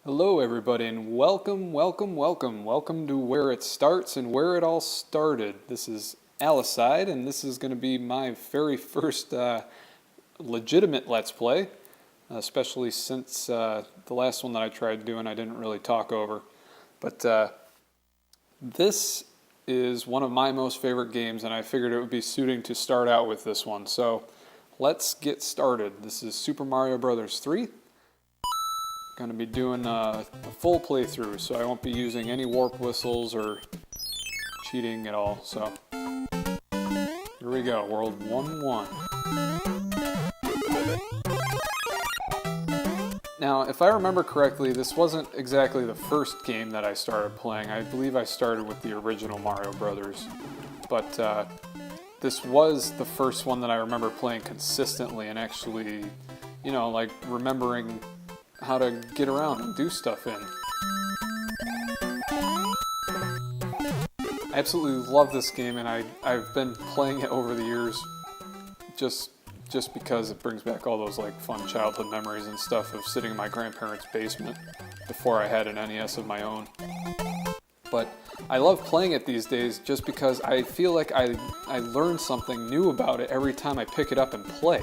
Hello everybody and welcome to where it starts and where it all started. This is Alicide and this is going to be my very first legitimate Let's Play, especially since the last one that I tried doing I didn't really talk over. But this is one of my most favorite games and I figured it would be suiting to start out with this one. So let's get started. This is Super Mario Bros. 3. Going to be doing a full playthrough, so I won't be using any warp whistles or cheating at all. So here we go, World 1-1. Now, if I remember correctly, this wasn't exactly the first game that I started playing. I believe I started with the original Mario Brothers, but this was the first one that I remember playing consistently and actually, you know, like remembering how to get around and do stuff in. I absolutely love this game, and I've been playing it over the years just because it brings back all those like fun childhood memories and stuff of sitting in my grandparents' basement before I had an NES of my own. But I love playing it these days just because I feel like I learn something new about it every time I pick it up and play.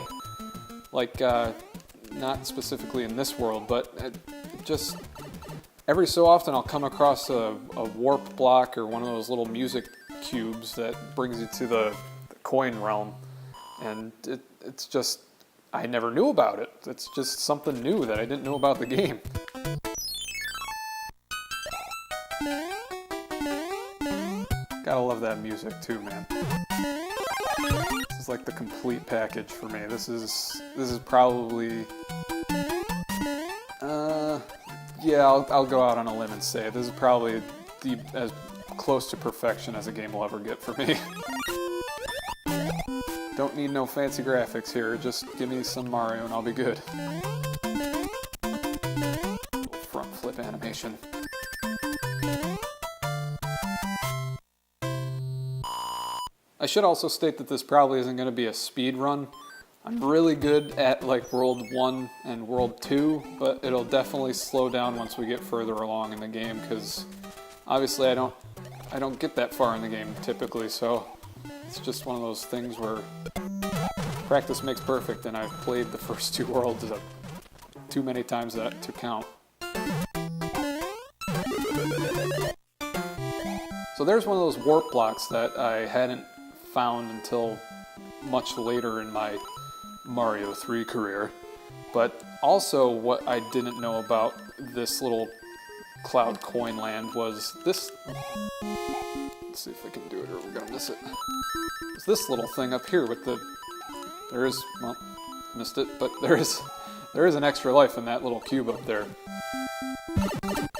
Like, not specifically in this world, but just every so often I'll come across a warp block or one of those little music cubes that brings you to the coin realm, and it's just, I never knew about it. It's just something new that I didn't know about the game. Gotta love that music too, man. This is like the complete package for me. This is probably, yeah, I'll go out on a limb and say this is probably as close to perfection as a game will ever get for me. Don't need no fancy graphics here, just give me some Mario and I'll be good. Little front flip animation. I should also state that this probably isn't going to be a speed run. I'm really good at like World 1 and World 2, but it'll definitely slow down once we get further along in the game, because obviously I don't get that far in the game typically, so it's just one of those things where practice makes perfect, and I've played the first two worlds too many times to count. So there's one of those warp blocks that I hadn't found until much later in my Mario 3 career. But also what I didn't know about this little cloud coin land was this. Let's see if I can do it or we're gonna miss it. It's this little thing up here with well, missed it, but there is an extra life in that little cube up there.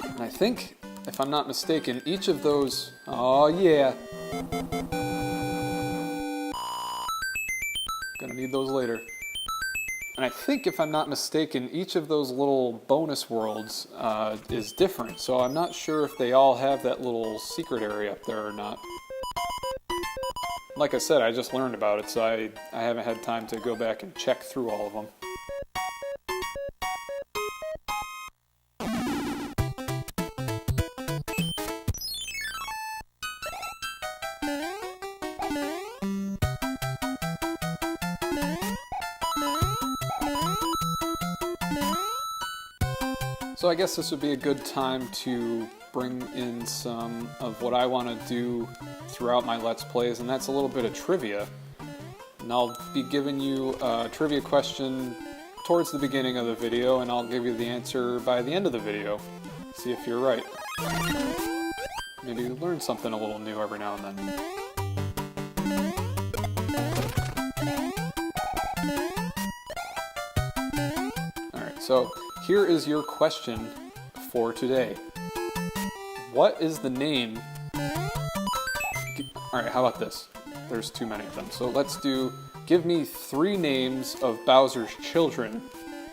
And I think, if I'm not mistaken, each of those, oh yeah, gonna need those later. And I think, if I'm not mistaken, each of those little bonus worlds is different, so I'm not sure if they all have that little secret area up there or not. Like I said, I just learned about it, so I haven't had time to go back and check through all of them. So I guess this would be a good time to bring in some of what I want to do throughout my Let's Plays, and that's a little bit of trivia. And I'll be giving you a trivia question towards the beginning of the video, and I'll give you the answer by the end of the video. See if you're right. Maybe learn something a little new every now and then. Alright, so here is your question for today. What is the name... Alright, how about this? There's too many of them. So let's do... Give me 3 names of Bowser's children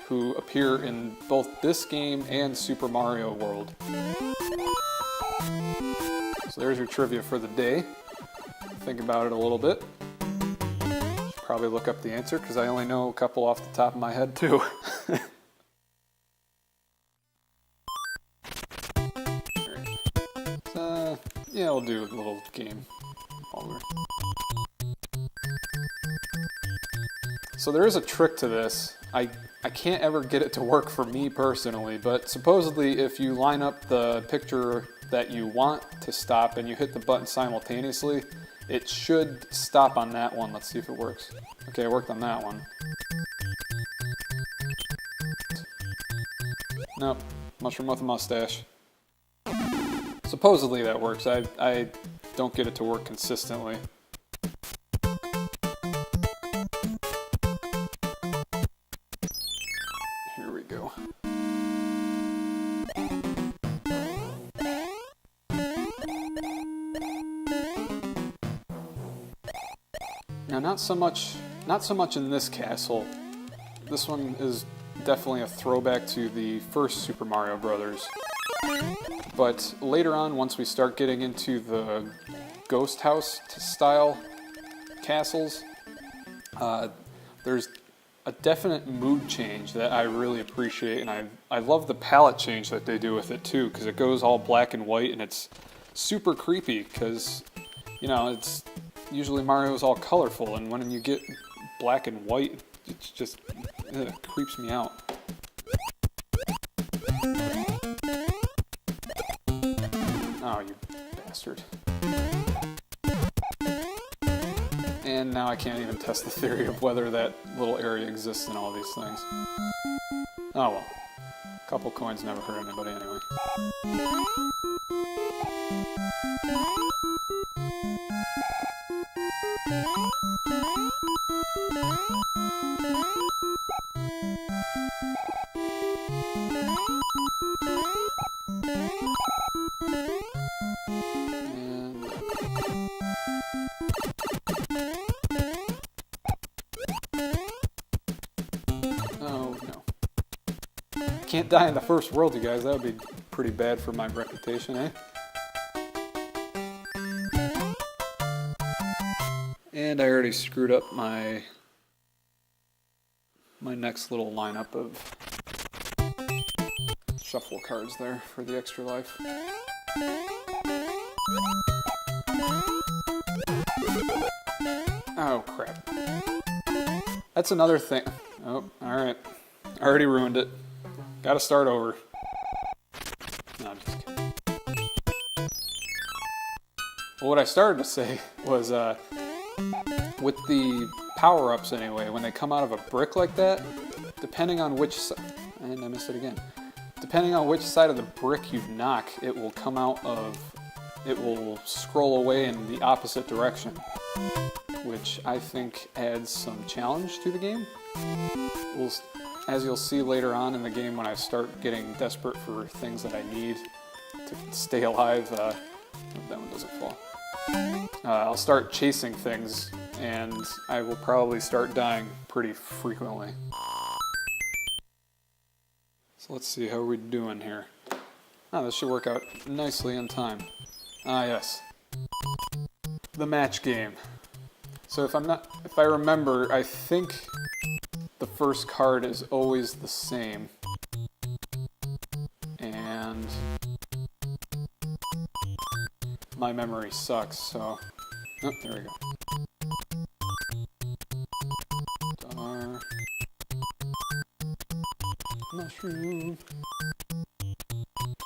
who appear in both this game and Super Mario World. So there's your trivia for the day. Think about it a little bit. Should probably look up the answer, because I only know a couple off the top of my head too. Yeah, we'll do a little game while we're... So there is a trick to this. I can't ever get it to work for me personally, but supposedly if you line up the picture that you want to stop and you hit the button simultaneously, it should stop on that one. Let's see if it works. Okay, it worked on that one. Nope, mushroom with a mustache. Supposedly that works. I don't get it to work consistently. Here we go. Now, not so much in this castle. This one is definitely a throwback to the first Super Mario Brothers. But later on, once we start getting into the ghost house style castles, there's a definite mood change that I really appreciate, and I love the palette change that they do with it too, because it goes all black and white, and it's super creepy, because, you know, it's usually Mario's all colorful, and when you get black and white, it's just, it creeps me out. Oh, you bastard. And now I can't even test the theory of whether that little area exists in all these things. Oh well. A couple coins never hurt anybody anyway. Can't die in the first world, you guys. That would be pretty bad for my reputation, eh? And I already screwed up my next little lineup of shuffle cards there for the extra life. Oh, crap. That's another thing. Oh, alright. I already ruined it. Gotta start over. No, I'm just kidding. Well, what I started to say was, with the power-ups anyway, when they come out of a brick like that, depending on which side, and I missed it again. Depending on which side of the brick you knock, it will come out of, it will scroll away in the opposite direction, which I think adds some challenge to the game. As you'll see later on in the game, when I start getting desperate for things that I need to stay alive, that one doesn't fall. I'll start chasing things, and I will probably start dying pretty frequently. So let's see, how are we doing here? Oh, this should work out nicely in time. Ah, yes. The match game. So if I remember, I think the first card is always the same. And my memory sucks, so... Oh, there we go. Star. Mushroom.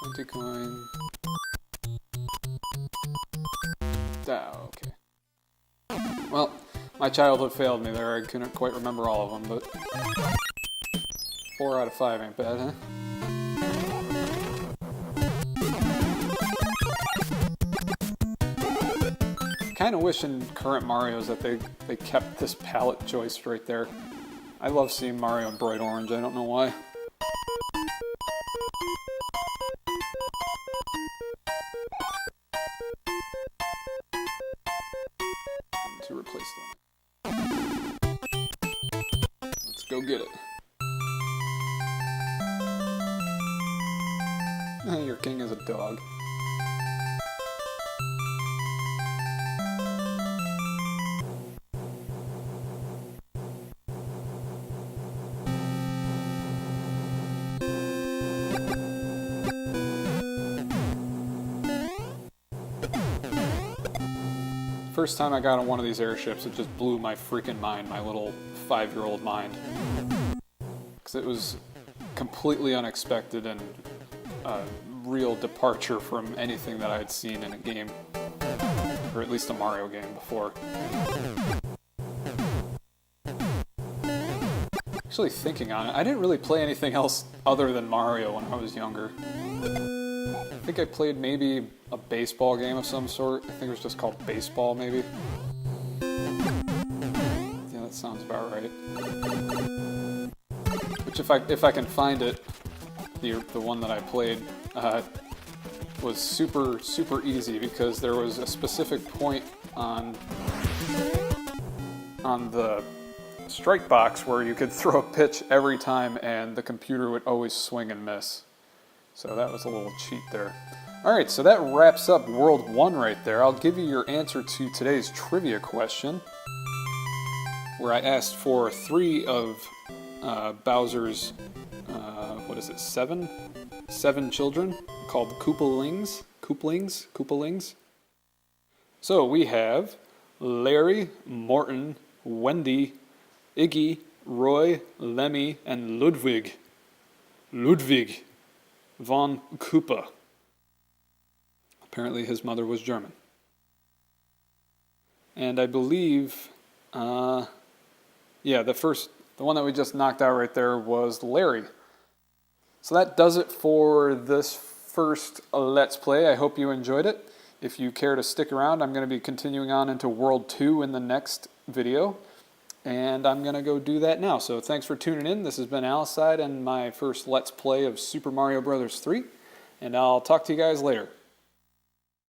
20 coin. Ah, okay. Well, my childhood failed me there. I couldn't quite remember all of them, but 4 out of 5 ain't bad, huh? Kind of wish in current Marios that they kept this palette choice right there. I love seeing Mario in bright orange. I don't know why. To replace them. Let's go get it. Your king is a dog. first time I got on one of these airships, it just blew my freaking mind, my little 5-year-old mind. Because it was completely unexpected and a real departure from anything that I had seen in a game, or at least a Mario game before. Actually thinking on it, I didn't really play anything else other than Mario when I was younger. I think I played maybe a baseball game of some sort. I think it was just called Baseball, maybe. Yeah, that sounds about right. Which, if I can find it, the one that I played was super easy, because there was a specific point on the strike box where you could throw a pitch every time and the computer would always swing and miss. So that was a little cheat there. Alright, so that wraps up World 1 right there. I'll give you your answer to today's trivia question, where I asked for 3 of Bowser's, what is it, 7 children, called Koopalings. So we have Larry, Morton, Wendy, Iggy, Roy, Lemmy, and Ludwig von Koopa. Apparently his mother was German. And I believe, yeah, the one that we just knocked out right there was Larry. So that does it for this first Let's Play. I hope you enjoyed it. If you care to stick around, I'm going to be continuing on into World 2 in the next video. And I'm going to go do that now. So thanks for tuning in. This has been Alicide and my first Let's Play of Super Mario Bros. 3. And I'll talk to you guys later.